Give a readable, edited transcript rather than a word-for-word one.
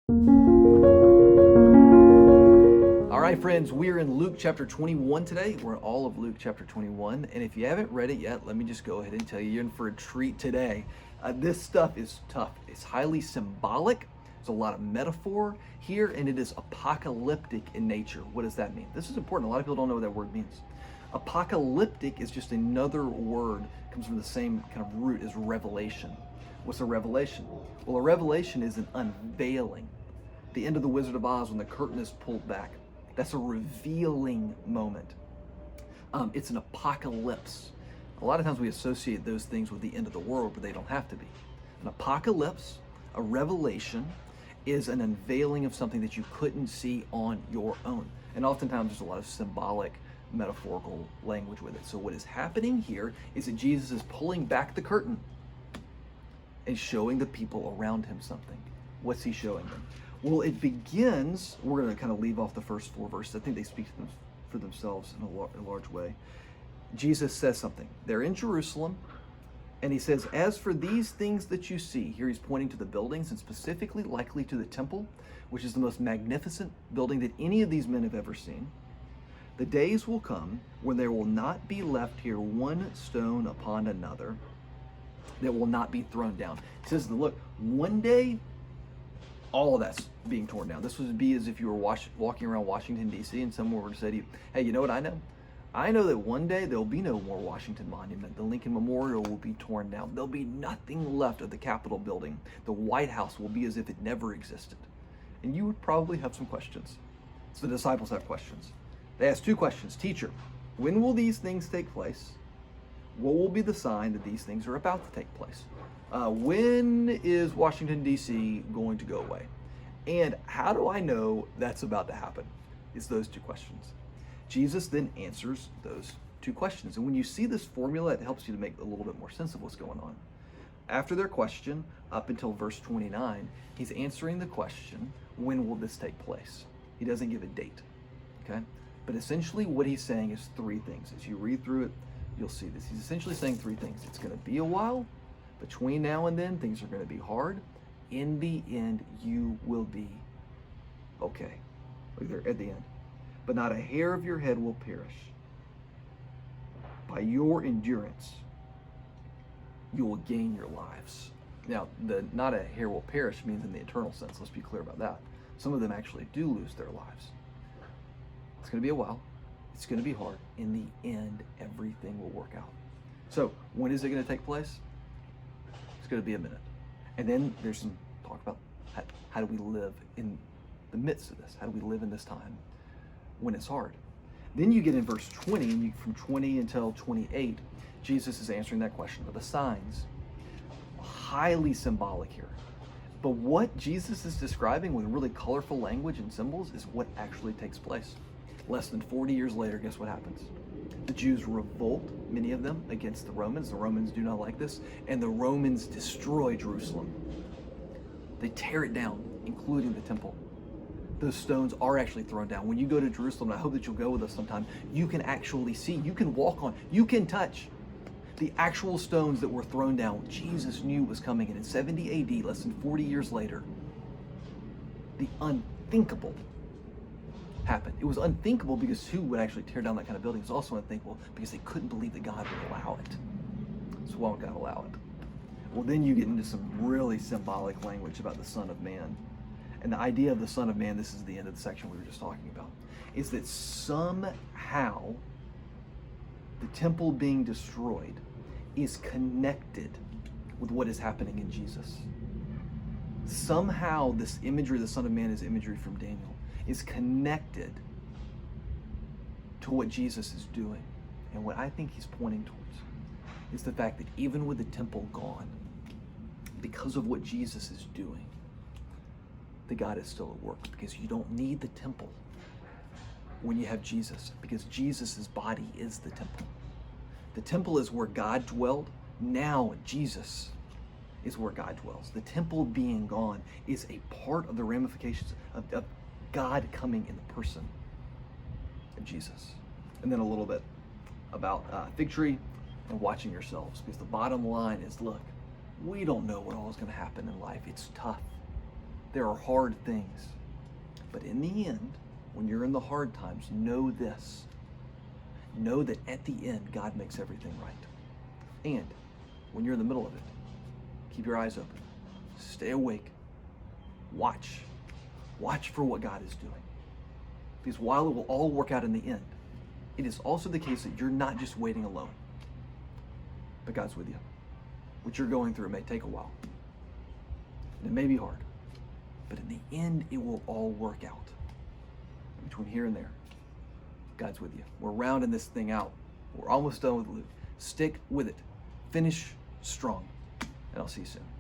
All right, friends, we're in Luke chapter 21 today. We're in all of Luke chapter 21. And if you haven't read it yet, let me just go ahead and tell you, you're in for a treat today. This stuff is tough. It's highly symbolic. There's a lot of metaphor here, and it is apocalyptic in nature. What does that mean? This is important. A lot of people don't know what that word means. Apocalyptic is just another word, comes from the same kind of root as revelation. What's a revelation? Well, a revelation is an unveiling. The end of The Wizard of Oz, when the curtain is pulled back, that's a revealing moment. It's an apocalypse. A lot of times we associate those things with the end of the world, but they don't have to be. An apocalypse, a revelation, is an unveiling of something that you couldn't see on your own. And oftentimes there's a lot of symbolic, metaphorical language with it. So what is happening here is that Jesus is pulling back the curtain and showing the people around him something. What's he showing them? Well, it begins, we're going to kind of leave off the first 4 verses. I think they speak to them for themselves in a large way. Jesus says something. They're in Jerusalem, and he says, as for these things that you see, here he's pointing to the buildings, and specifically likely to the temple, which is the most magnificent building that any of these men have ever seen. The days will come when there will not be left here one stone upon another that will not be thrown down. He says, look, one day, all of that's being torn down. This would be as if you were walking around Washington, D.C., and someone were to say to you, hey, you know what I know? I know that one day there'll be no more Washington Monument. The Lincoln Memorial will be torn down. There'll be nothing left of the Capitol building. The White House will be as if it never existed. And you would probably have some questions. So the disciples have questions. They ask 2 questions. Teacher, when will these things take place? What will be the sign that these things are about to take place? When is Washington, D.C. going to go away? And how do I know that's about to happen? It's those 2 questions. Jesus then answers those 2 questions. And when you see this formula, it helps you to make a little bit more sense of what's going on. After their question, up until verse 29, he's answering the question, when will this take place? He doesn't give a date, okay? But essentially what he's saying is 3 things. As you read through it, you'll see this. He's essentially saying 3 things. It's going to be a while. Between now and then, things are going to be hard. In the end, you will be okay. Look there at the end. But not a hair of your head will perish. By your endurance, you will gain your lives. Now, the not a hair will perish means in the eternal sense. Let's be clear about that. Some of them actually do lose their lives. It's going to be a while. It's going to be hard. In the end, everything will work out. So, when is it going to take place? It's going to be a minute. And then there's some talk about how do we live in the midst of this? How do we live in this time when it's hard? Then you get in verse 20, and from 20 until 28, Jesus is answering that question of the signs. Highly symbolic here. But what Jesus is describing with really colorful language and symbols is what actually takes place. Less than 40 years later, guess what happens? The Jews revolt, many of them, against the Romans. The Romans do not like this, and the Romans destroy Jerusalem. They tear it down, including the temple. Those stones are actually thrown down. When you go to Jerusalem, and I hope that you'll go with us sometime, you can actually see, you can walk on, you can touch the actual stones that were thrown down. Jesus knew was coming, and in 70 AD, less than 40 years later, the unthinkable happened. It was unthinkable because who would actually tear down that kind of building? It was also unthinkable because they couldn't believe that God would allow it. So why would God allow it? Well, then you get into some really symbolic language about the Son of Man. And the idea of the Son of Man, this is the end of the section we were just talking about, is that somehow the temple being destroyed is connected with what is happening in Jesus. Somehow this imagery, the Son of Man is imagery from Daniel, is connected to what Jesus is doing. And what I think he's pointing towards is the fact that even with the temple gone, because of what Jesus is doing, that God is still at work, because you don't need the temple when you have Jesus, because Jesus' body is the temple. The temple is where God dwelled. Now Jesus is where God dwells. The temple being gone is a part of the ramifications of God coming in the person of Jesus. And then a little bit about fig tree and watching yourselves, because the bottom line is, look, we don't know what all is going to happen in life. It's tough. There are hard things. But in the end, when you're in the hard times, know this. Know that at the end, God makes everything right. And when you're in the middle of it, keep your eyes open. Stay awake. Watch. Watch for what God is doing. Because while it will all work out in the end, it is also the case that you're not just waiting alone, but God's with you. What you're going through may take a while. And it may be hard, but in the end, it will all work out. Between here and there, God's with you. We're rounding this thing out. We're almost done with Luke. Stick with it. Finish strong. And I'll see you soon.